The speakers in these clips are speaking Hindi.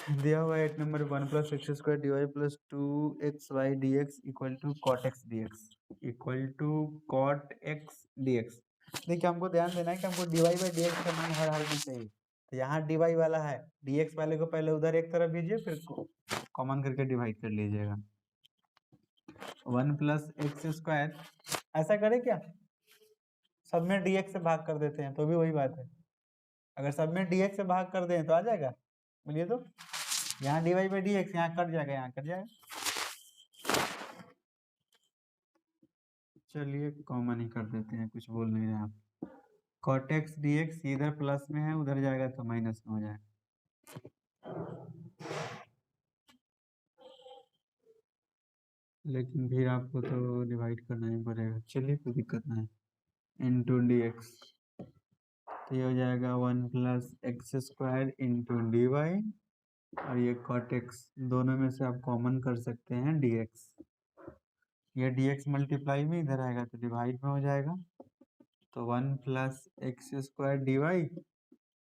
दिया हुआ है 8 number 1 plus x square d y plus 2xy dx equal to cot x d x equal to cot x d x. देखिए हमको ध्यान देना है कि हमको d y by d x का मान हर हाल में चाहिए। तो यहाँ डी वाई वाला है, डी एक्स वाले को पहले उधर एक तरफ भेजिए, फिर कॉमन करके डिवाइड कर लीजिएगा। 1 प्लस एक्स स्क्वायर, ऐसा करें क्या, सब में डी एक्स से भाग कर देते हैं तो भी वही बात है। अगर सब में डी एक्स से भाग कर दें तो आ जाएगा, बोलिए तो। यहाँ d y by d x यहाँ कट जाएगा, यहाँ कट जाएगा। चलिए कॉमन ही कर देते हैं, कुछ बोल नहीं रहे आप। कॉट एक्स डी एक्स इधर प्लस में है, उधर जाएगा तो माइनस में हो जाएगा। लेकिन फिर आपको तो डिवाइड करना ही पड़ेगा, चलिए कोई दिक्कत नहीं। इंटू डी एक्स तो ये हो जाएगा 1 plus x square into d Y, और ये कॉट एक्स, दोनों में से आप कॉमन कर सकते हैं डी एक्स। ये डी एक्स मल्टीप्लाई में इधर आएगा तो डिवाइड में हो जाएगा। तो 1 plus x square d y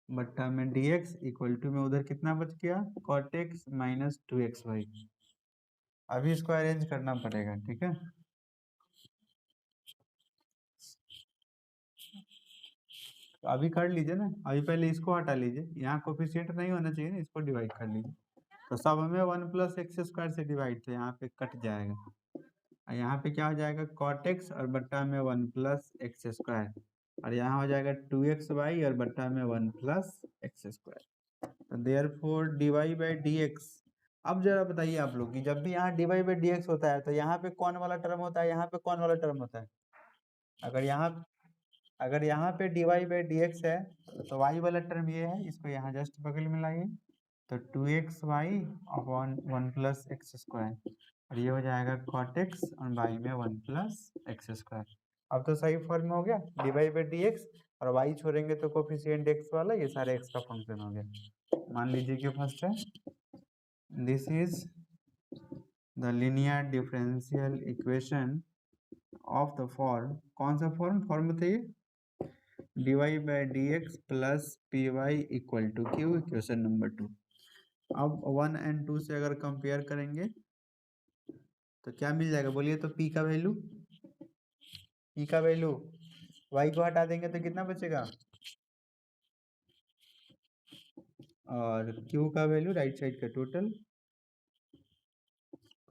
बट्टा में डी एक्स इक्वल टू में उधर कितना बच गया, कॉट एक्स माइनस 2xy। अभी इसको अरेंज करना पड़ेगा, ठीक है। तो अभी कर लीजिए ना, अभी पहले इसको हटा लीजिए, यहाँ कोफिशिएंट नहीं होना चाहिए ना, इसको डिवाइड कर लीजिए। तो सब में 1 प्लस एक्स स्क्वायर से डिवाइड, तो यहाँ पे कट जाएगा, और यहाँ पे क्या हो जाएगा, कॉट एक्स और बट्टा में 1 प्लस एक्स स्क्वायर, और यहाँ हो जाएगा 2xy और बट्टा में 1 प्लस एक्स स्क्वायर। तो therefore d y by d x. अब जरा बताइए आप लोग कि जब भी यहाँ d y by d x होता है तो यहाँ पे कौन वाला टर्म होता है, यहाँ पे कौन वाला टर्म होता है। अगर यहाँ पे d y by d x है तो वाई वाला टर्म ये है, इसको यहाँ जस्ट बगल में लाइए, तो 2xy upon 1 plus x square, और ये हो जाएगा कॉट एक्स और वाई में 1 प्लस एक्स स्क्वायर। अब तो सही फॉर्म में हो गया, d y by d x, और वाई छोड़ेंगे तो कोफिशिएंट एक्स वाला, ये सारे एक्स का फंक्शन हो गया। मान लीजिए कि फर्स्ट है, this is the linear differential equation of the form, कौन सा फॉर्म बताइए, d y by d x plus p y equal to q, equation number 2। अब 1 एंड 2 से अगर कंपेयर करेंगे तो क्या मिल जाएगा, बोलिए तो। पी का वैल्यू वाई को हटा देंगे तो कितना बचेगा, और क्यू का वैल्यू राइट साइड का total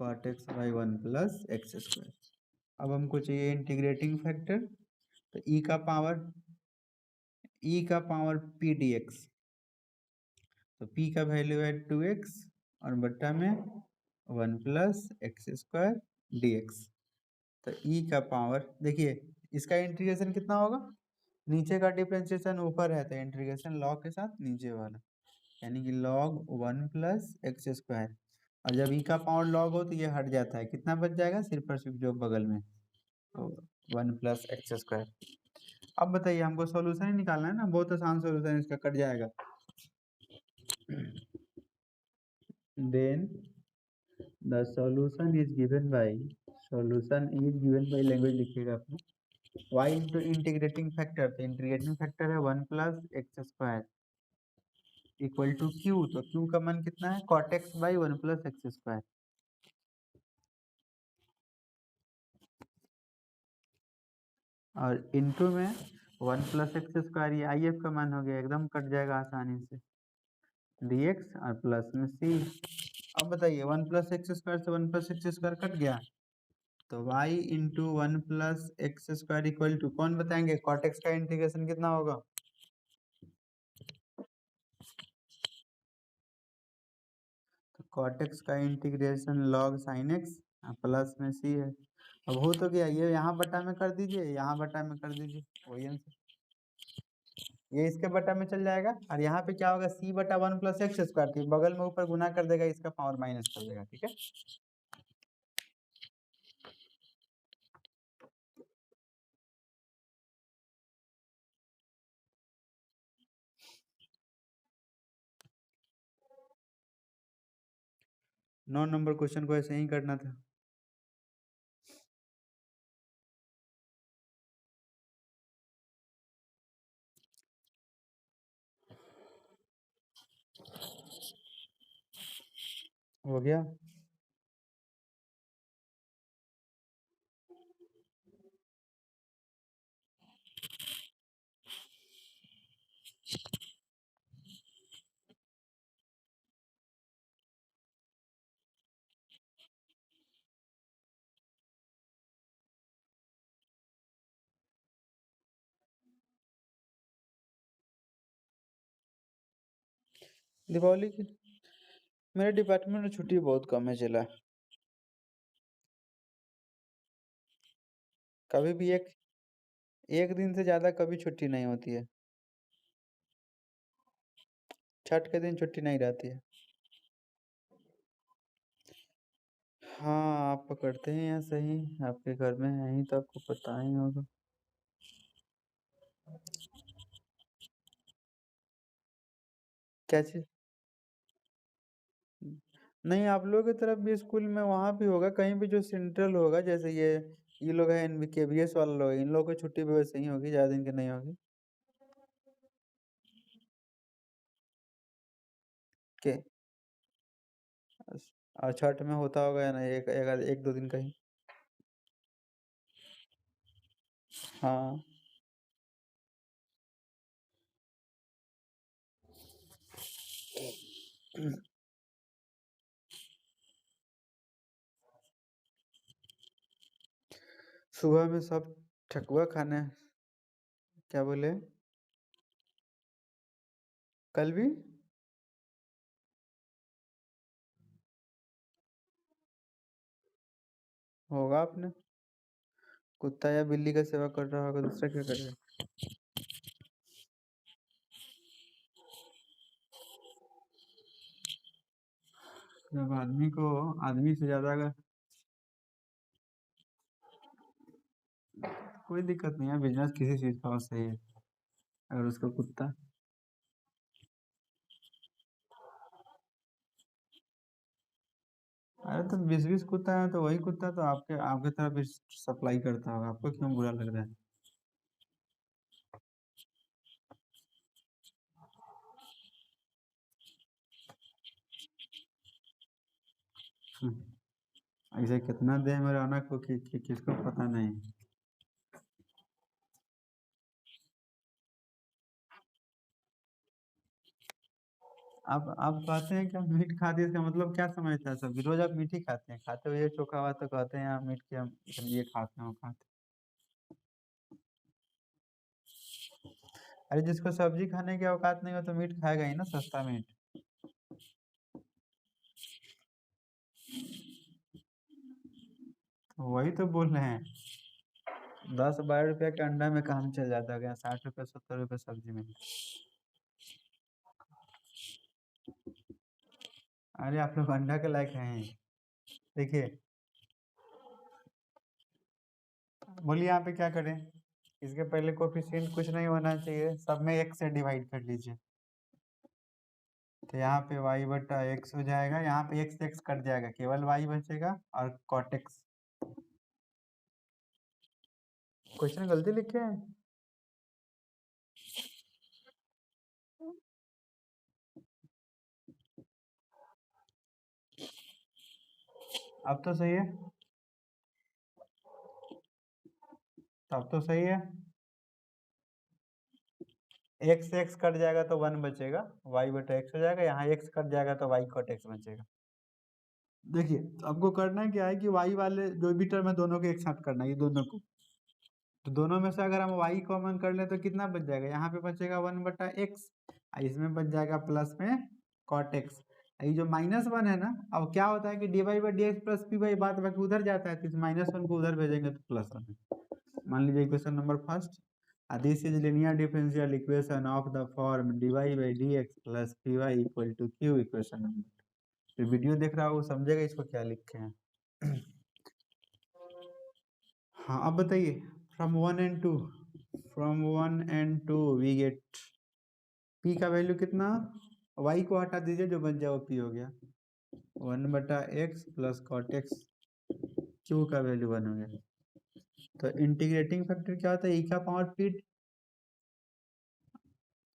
cot x by 1 plus x square. अब हमको चाहिए इंटीग्रेटिंग फैक्टर, तो ई का पावर पी डी एक्स, तो p का वैल्यू है 2x और बट्टा में 1 plus x square d x. तो e का पावर, देखिए इसका इंटीग्रेशन कितना होगा, नीचे का डिफरेंशिएशन ऊपर है तो इंटीग्रेशन लॉग के साथ नीचे वाला, यानी कि लॉग 1 प्लस एक्स स्क्वायर, और जब e का पावर लॉग हो तो ये हट जाता है, कितना बच जाएगा, सिर्फ और सिर्फ जो बगल में, तो 1 प्लस एक्स स्क्वायर। अब बताइए हमको सॉल्यूशन ही निकालना है ना, बहुत आसान सॉल्यूशन इसका, कट जाएगा। then the solution is given by language लिखिएगा अपना, y इंटू इंटीग्रेटिंग फैक्टर, तो इंटीग्रेटिंग फैक्टर है 1 plus x square equal to q, तो क्यू का मान कितना है, cot x by 1 plus x square, और इंटू में 1 प्लस एक्स स्क्वायर, ये आई एफ का मान हो गया, एकदम कट जाएगा आसानी से, डी एक्स और प्लस में सी। अब बताइए 1 प्लस एक्स स्क्वायर से 1 प्लस एक्स स्क्वायर कट गया, तो y into 1 plus x square equal to, कौन बताएंगे, कॉट एक्स का इंटीग्रेशन कितना होगा, तो कॉट एक्स का integration log sine x plus में सी है। अब हो तो गया, ये यहाँ बटा में कर दीजिए, यहाँ बटा में कर दीजिए, वही आंसर, ये इसके बटा में चल जाएगा, और यहाँ पे क्या होगा, सी बटा 1 प्लस एक्स स्क्वायर, थी बगल में ऊपर गुना कर देगा, इसका पावर माइनस कर देगा, ठीक है। नौ नंबर क्वेश्चन को ऐसे ही करना था। हो गया। दीपावली की मेरे डिपार्टमेंट में छुट्टी बहुत कम है चला। कभी भी एक दिन से ज्यादा कभी छुट्टी नहीं होती है। छठ के दिन छुट्टी नहीं रहती है। हाँ, आप पकड़ते हैं यहाँ सही। आपके घर में है ही तो आपको पता ही होगा। क्या चीज? नहीं, आप लोगों की तरफ भी स्कूल में वहाँ भी होगा कहीं भी, जो सेंट्रल होगा, जैसे ये लोग हैं केबीएस वाले लोग, इन लोगों की छुट्टी भी वैसे ही होगी, ज्यादा दिन की नहीं होगी। के और छठ में होता होगा या नहीं, एक दो दिन कहीं। हाँ। सुबह में सब ठकुआ खाने। क्या बोले? कल भी होगा आपने। कुत्ता या बिल्ली का सेवा कर रहा होगा, दूसरा क्या करेगा? जब आदमी से ज्यादा अगर कोई दिक्कत नहीं है, बिजनेस किसी चीज का हो सही है। अगर उसका कुत्ता, अरे तो 20-20 कुत्ता है तो वही कुत्ता तो आपके आपके तरफ भी सप्लाई करता होगा, आपको क्यों बुरा लग रहा है? ऐसे कितना दे मेरे रौनक को किसको पता नहीं। आप कहते हैं कि हम मीट खाते हैं, इसका मतलब क्या समझता है सब? रोज आप मीट ही खाते हैं, खाते हुए चोखा हुआ तो कहते हैं यार मीट के हम ये खाते हैं वो खाते हैं। अरे जिसको सब्जी खाने की औकात नहीं हो तो मीट खाएगा ही ना, सस्ता मीट। तो वही तो बोल रहे हैं। 10-12 रुपया के अंडा में काम चल जाता है, 60 रुपये 70 रुपये सब्जी में। अरे आप लोग अंडा के लायक हैं। देखिए, बोलिए यहाँ पे क्या करें? इसके पहले कोफिशिएंट कुछ नहीं होना चाहिए, सब में एक से डिवाइड कर लीजिए। तो यहाँ पे वाई बटा एक्स हो जाएगा, यहाँ पे एक्स एक्स कट जाएगा, केवल वाई बचेगा और कॉट एक्स। क्वेश्चन गलती लिखे हैं। अब तो सही है। तब तो सही है। एक्स एक्स कट जाएगा तो वन बचेगा, वाई बटा एक्स हो जाएगा, यहाँ एक्स कट जाएगा तो वाई कॉट एक्स बचेगा। देखिए, आपको करना क्या है कि वाई वाले जो भी टर्म है दोनों को एक साथ करना है, ये दोनों को। तो दोनों में से अगर हम वाई कॉमन कर ले तो कितना बच जाएगा? यहाँ पे बचेगा 1/x, इसमें बच जाएगा प्लस में कॉट एक्स। ये जो -1 है ना, अब क्या होता है कि d y by d x plus p y बात बाकी उधर जाता है, तो इस -1 को उधर भेजेंगे तो +1। मान लीजिए equation number first, this is linear differential equation of the form d y by d x plus p y equal to q. Equation number, तो वीडियो देख रहा हो समझेगा इसको क्या लिखे हैं। हाँ, अब बताइए। From 1 and 2, from 1 and 2 we get p का वैल्यू कितना? वाई को हटा दीजिए, जो बच जाए वो पी हो गया। 1/x plus cot x, q का वैल्यू 1 हो गया। तो इंटीग्रेटिंग फैक्टर क्या होता है? ई का पावर पी।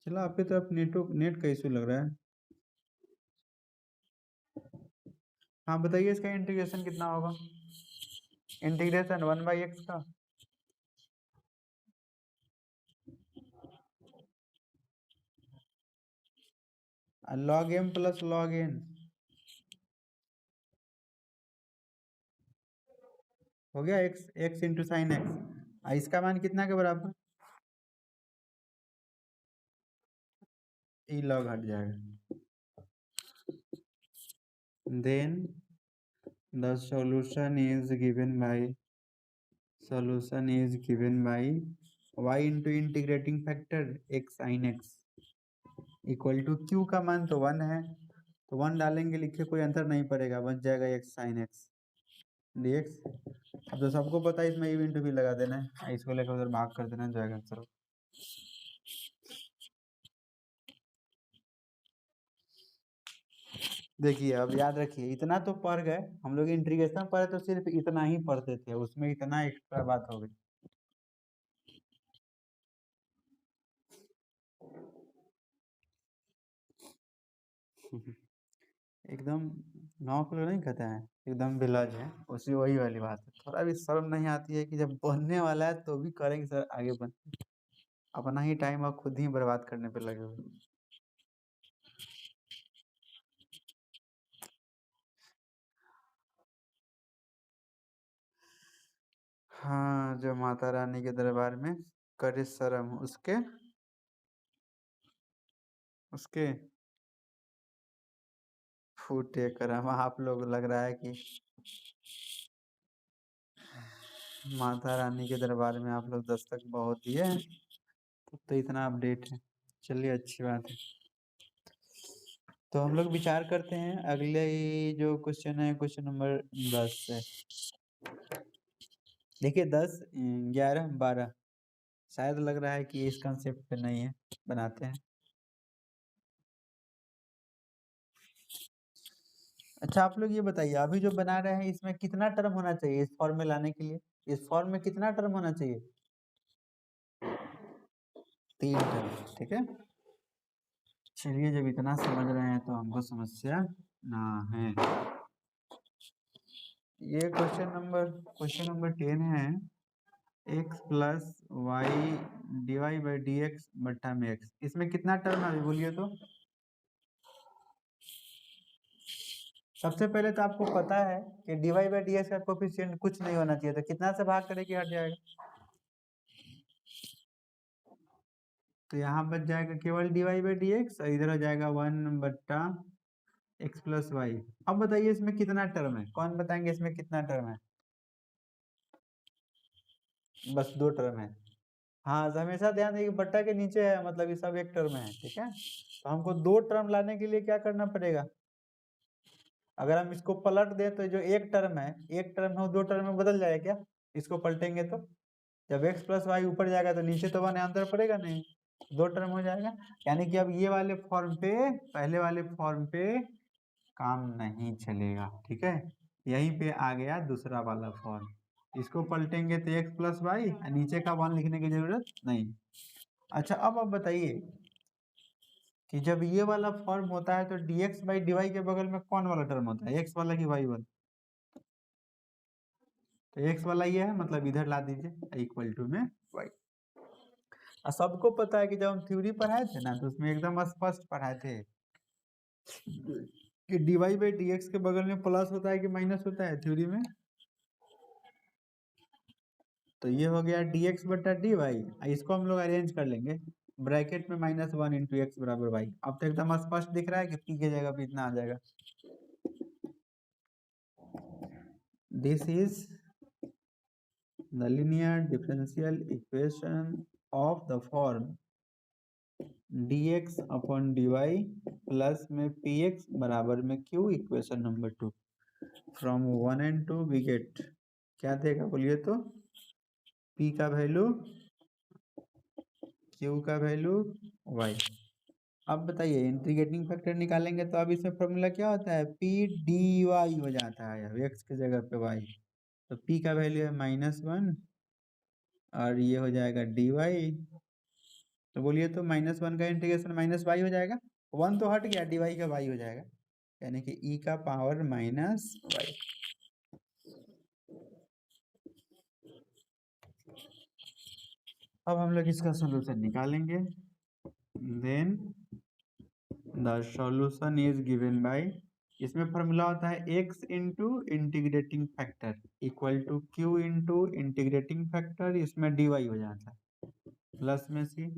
चलो, आपकी तरफ नेट का इशू लग रहा है। हाँ बताइए इसका इंटीग्रेशन कितना होगा, इंटीग्रेशन 1/x का log m plus log n हो गया, x इंटू साइन एक्स। इसका मान कितना के बराबर, ई log हट जाएगा। Then the solution is given by y into integrating factor x sin x equal to q का मान तो 1 है, तो 1 डालेंगे, लिखे कोई अंतर नहीं पड़ेगा, बच जाएगा x sin x dx। अब तो सबको पता है इसमें इवेंट भी लगा देना है, इसको लेकर उधर भाग कर देना, जाएगा आंसर। देखिए अब याद रखिए, इतना तो पढ़ गए हम लोग, इंटीग्रेशन पढ़े तो सिर्फ इतना ही पढ़ते थे, उसमें इतना एक्स्ट्रा बात हो गई। एकदम गाँव के लोग नहीं कहते हैं एकदम विलज है, उसी वही वाली बात है। थोड़ा भी शर्म नहीं आती है कि जब बनने वाला है तो भी करेंगे सर आगे बन, अपना ही टाइम आप खुद ही बर्बाद करने पे लगे हुए। हाँ, जो माता रानी के दरबार में करे शर्म उसके उसके फूटे करम। आप लोग लग रहा है कि माता रानी के दरबार में आप लोग दस्तक बहुत दिए हैं, तो इतना अपडेट है। चलिए अच्छी बात है। तो हम लोग विचार करते हैं अगले जो क्वेश्चन है, क्वेश्चन नंबर 10 है। देखिए 10, 11, 12 शायद लग रहा है कि इस कंसेप्ट पे नहीं है, बनाते हैं। अच्छा आप लोग ये बताइए, अभी जो बना रहे हैं इसमें कितना टर्म होना चाहिए इस फॉर्म में लाने के लिए, इस फॉर्म में कितना टर्म होना चाहिए, 3 टर्म, ठीक है। चलिए जब इतना समझ रहे हैं तो हमको समस्या ना है। ये क्वेश्चन नंबर 10 है, x plus y d by d x बट्टा में x, इसमें कितना टर्म है अभी बोलिए तो। सबसे पहले तो आपको पता है कि डी बाई डी एक्स का कोफिशिएंट कुछ नहीं होना चाहिए, तो कितना से भाग करें कि हट जाएगा, तो यहाँ बच जाएगा केवल डी बाई डी एक्स, और इधर हो जाएगा 1 बट्टा एक्स प्लस वाई। अब बताइए इसमें कितना टर्म है, कौन बताएंगे इसमें कितना टर्म है। बस 2 टर्म है। हाँ तो हमेशा ध्यान दें कि बट्टा के नीचे है, मतलब ये सब एक टर्म है, ठीक है। तो हमको 2 टर्म लाने के लिए क्या करना पड़ेगा, अगर हम इसको पलट दें तो जो एक टर्म है, एक टर्म है वो 2 टर्म में बदल जाएगा क्या, इसको पलटेंगे तो जब x प्लस वाई ऊपर जाएगा तो नीचे तो 1 अंतर पड़ेगा नहीं, 2 टर्म हो जाएगा। यानी कि अब ये वाले फॉर्म पे, पहले वाले फॉर्म पे काम नहीं चलेगा, ठीक है। यहीं पे आ गया दूसरा वाला फॉर्म, इसको पलटेंगे तो x प्लस वाई, नीचे का 1 लिखने की जरूरत नहीं। अच्छा अब आप बताइए कि जब ये वाला फॉर्म होता है तो dx बाई dy के बगल में कौन वाला टर्म होता है, x वाला कि y वाला, तो x वाला ये है, मतलब इधर ला दीजिए इक्वल टू में y। और सबको पता है कि जब हम थ्योरी पढ़ाए थे ना तो उसमें एकदम स्पष्ट पढ़ाए थे कि dy बाई dx के बगल में प्लस होता है कि माइनस होता है थ्योरी में। तो ये हो गया dx बटा dy, इसको हम लोग अरेंज कर लेंगे ब्रैकेट में -1 इंटू एक्स बराबर वाई। अब तो एकदम स्पष्ट दिख रहा है कि p की जगह पे इतना आ जाएगा। This is the linear differential equation of the form dx upon dy plus में px बराबर में q, equation number 2। From 1 and 2 we get, क्या देगा बोलिए तो, p का वैल्यू, q का वैल्यू, y। अब बताइए इंटीग्रेटिंग फैक्टर निकालेंगे तो अब इसमें फॉर्मूला क्या होता है, p dy हो जाता है, अब x की जगह पे y, तो p का वैल्यू है -1 और ये हो जाएगा dy, तो बोलिए तो -1 का इंटीग्रेशन -y हो जाएगा, 1 तो हट गया, dy का y हो जाएगा। यानी कि ई का पावर माइनस वाई। अब हम लोग इसका सोल्यूशन निकालेंगे। Then the solution is given by, इसमें फॉर्मूला होता है x into integrating factor equal to q into integrating factor, इसमें dy हो जाता है प्लस में c।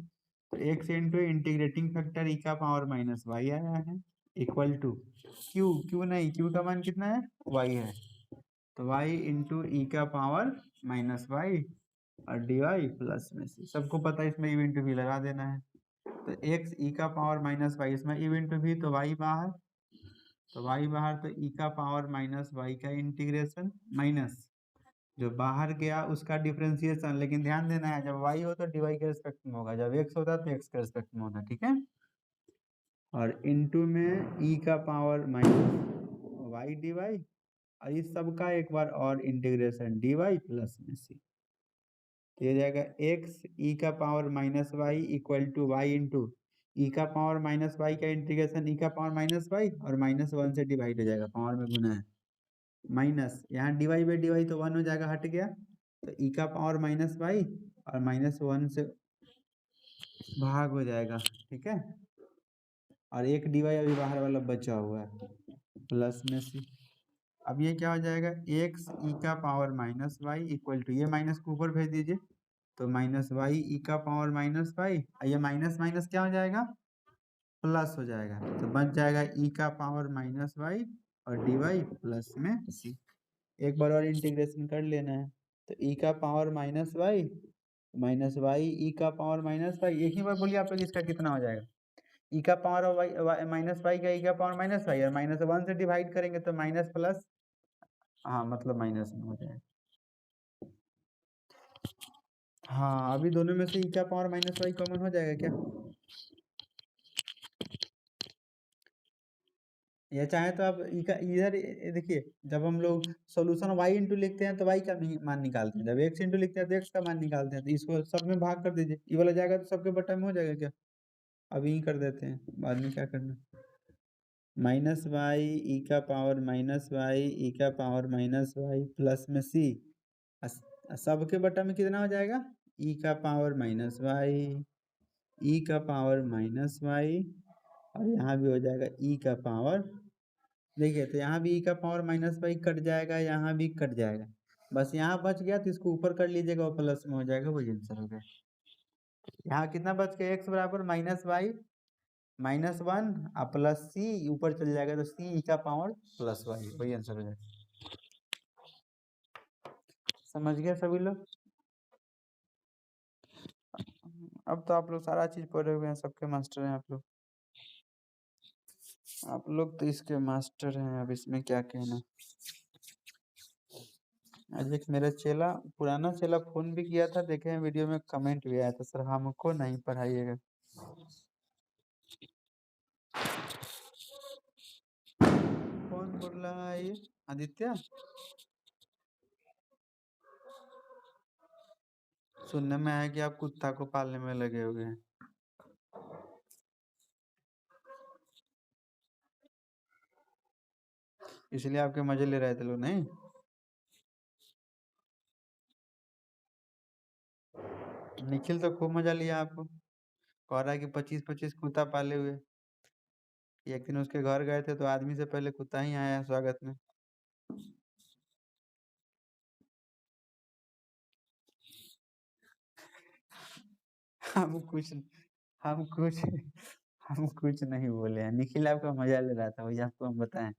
तो x इंटू इंटीग्रेटिंग फैक्टर ई का पावर माइनस वाई आया है इक्वल टू q नहीं, q का मान कितना है y है, तो y इंटू ई का पावर माइनस वाई और dy प्लस में c। सबको पता है इसमें इवेंट भी लगा देना है। तो x ई का पावर माइनस वाई, इसमें इवेंट भी तो y बाहर, तो y बाहर, तो ई का पावर माइनस वाई का इंटीग्रेशन माइनस जो बाहर गया उसका डिफरेंशिएशन। लेकिन ध्यान देना है जब y हो तो dy के रिस्पेक्ट में होगा, जब x होता है तो x के रिस्पेक्ट में होगा, ठीक है। और इनटू में ई का power minus Y D Y, और इस सब का एक बार और इंटीग्रेशन dy प्लस में c। तो ये जाएगा x ई का power minus Y equal to Y into E का पावर माइनस वाई का इंटीग्रेशन ई का पावर माइनस वाई और माइनस वन से डिवाइड हो जाएगा, पावर में गुना है माइनस, यहाँ डिवाई बाई डिवाई तो वन हो जाएगा, हट गया, तो ई का पावर माइनस वाई और माइनस वन से भाग हो जाएगा, ठीक है। और एक डिवाई अभी बाहर वाला बचा हुआ है प्लस में सी। अब ये क्या हो जाएगा एक्स ई का power minus Y equal to, ये माइनस को ऊपर भेज दीजिए, तो माइनस वाई ई का पावर माइनस वाई, ये माइनस माइनस क्या हो जाएगा प्लस हो जाएगा, तो बच जाएगा ई का पावर माइनस वाई और डी वाई प्लस में सी। एक बार और इंटीग्रेशन कर लेना है, तो ई का पावर माइनस वाई ई का पावर माइनस वाई, एक ही बार बोलिए आप लोग इसका कितना हो जाएगा, ई का पावर वाई माइनस वाई का ई का पावर माइनस वाई और माइनस वन से डिवाइड करेंगे तो माइनस प्लस, हाँ मतलब माइनस में हो जाएगा। हाँ अभी दोनों में से ई का पावर माइनस वाई कॉमन हो जाएगा क्या, या चाहे तो आप इधर देखिए, जब हम लोग सॉल्यूशन y इंटू लिखते हैं तो y का मान निकालते हैं, जब x इंटू लिखते हैं तो x का मान निकालते हैं, तो इसको सब में भाग कर दीजिए, ये वाला जाएगा तो सबके बटा में हो जाएगा क्या, अभी ही कर देते हैं, बाद में क्या करना। माइनस वाई ई का पावर माइनस वाई ई का पावर माइनस वाई प्लस में सी, सबके बटा में कितना हो जाएगा ई का पावर माइनस वाई ई का पावर माइनस वाई और यहाँ भी हो जाएगा ई का पावर, देखिए तो यहाँ भी ई का पावर माइनस वाई कट जाएगा, यहाँ भी कट जाएगा, बस यहाँ बच गया तो इसको ऊपर कर लीजिएगा और प्लस में हो जाएगा, वही आंसर हो गया। यहाँ कितना बच गया एक्स बराबर माइनस वाई माइनस वन और प्लस सी, ऊपर चल जाएगा तो सी ई का पावर प्लस वाई, वही आंसर हो जाएगा। समझ गया सभी लोग। अब तो आप लोग सारा चीज पढ़े हुए हैं, सबके मास्टर हैं आप लोग तो इसके मास्टर हैं, अब इसमें क्या कहना। आज एक मेरा चेला, पुराना चेला फोन भी किया था, देखे हैं वीडियो में कमेंट भी आया था, सर हमको नहीं पढ़ाइएगा। कौन बोल रहा है ये, आदित्य? सुनने में आया कि आप कुत्ता को पालने में लगे हुए हैं। इसलिए आपके मजे ले रहे थे लोग, नहीं? निखिल तो खूब मजा लिया आपको, कह रहा है कि 25-25 कुत्ता पाले हुए। एक दिन उसके घर गए थे तो आदमी से पहले कुत्ता ही आया स्वागत में। हम कुछ हम कुछ हम कुछ नहीं बोले हैं, निखिल आपका मजा ले रहा था, वही आपको हम बताएं।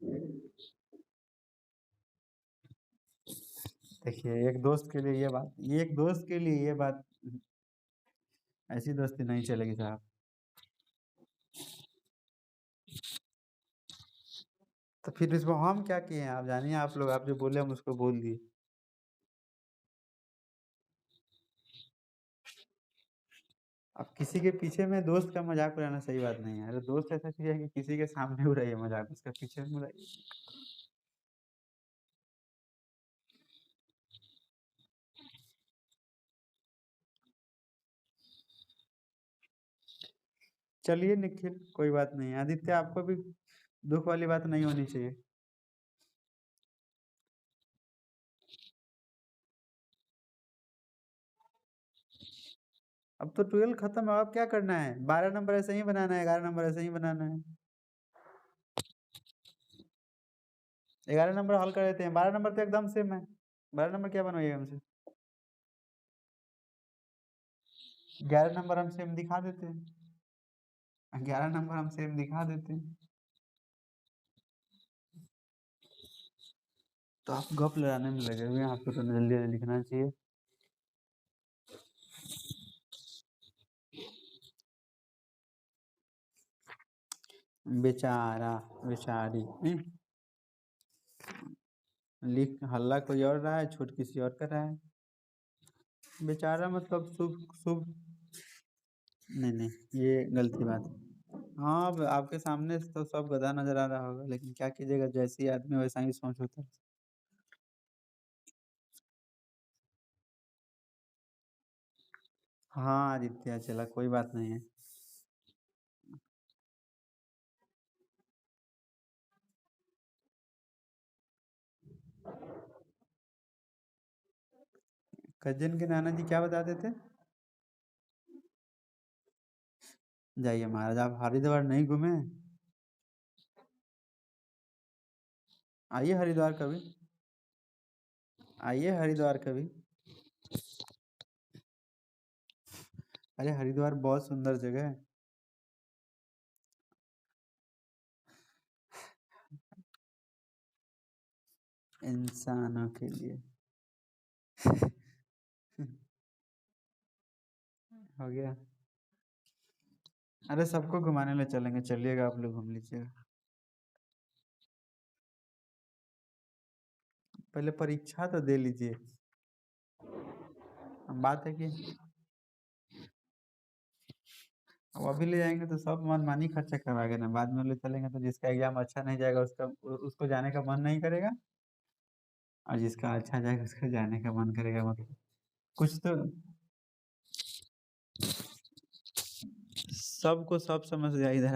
देखिए एक दोस्त के लिए ये बात, एक दोस्त के लिए ये बात, ऐसी दोस्ती नहीं चलेगी साहब। तो फिर इसको हम क्या किए हैं, आप जानिए, आप लोग, आप जो बोले हम उसको बोल दिए। अब किसी के पीछे में दोस्त का मजाक उड़ाना सही बात नहीं है, अरे दोस्त ऐसा चीज है कि किसी के सामने उड़ाइए मजाक, उसके पीछे में उड़ाइए। चलिए निखिल, कोई बात नहीं, आदित्य आपको भी दुख वाली बात नहीं होनी चाहिए। अब तो 12 खत्म है, अब क्या करना है? 12 नंबर ऐसे ही बनाना है, 11 नंबर ऐसे ही बनाना है। 11 नंबर हल कर देते हैं, 12 नंबर तो एकदम सेम है। 12 नंबर क्या बनवाइएगा हमसे? 11 नंबर हम सेम दिखा देते हैं, 11 नंबर हम सेम दिखा देते हैं। तो आप गप लड़ाने में लगे हुए हैं, आपको तो जल्दी जल्दी लिखना चाहिए। बेचारा, बेचारी। लिख हल्ला कोई और रहा है, छूट किसी और कर रहा है। बेचारा मतलब शुभ शुभ। नहीं नहीं, ये गलती बात है। हाँ, अब आपके सामने तो सब गधा नजर आ रहा होगा, लेकिन क्या कीजिएगा, जैसी आदमी वैसा ही सोच होता है। हाँ आदित्य, चला कोई बात नहीं है। कज्जन के नाना जी क्या बताते थे? जाइए महाराज, आप हरिद्वार नहीं घूमे? आइए हरिद्वार कभी, आइए हरिद्वार कभी। अरे हरिद्वार बहुत सुंदर जगह है। इंसानों के लिए। हो गया। अरे सबको घुमाने ले चलेंगे, चलिएगा, आप लोग घूम लीजिएगा। पहले परीक्षा तो दे लीजिए। बात है कि अब अभी ले जाएंगे तो सब मनमानी खर्चा करवाएंगे ना, बाद में ले चलेंगे तो जिसका एग्जाम अच्छा नहीं जाएगा उसका उसको जाने का मन नहीं करेगा, और जिसका अच्छा जाएगा उसका जाने का मन करेगा। मतलब कुछ तो सबको सब समझ जाए इधर।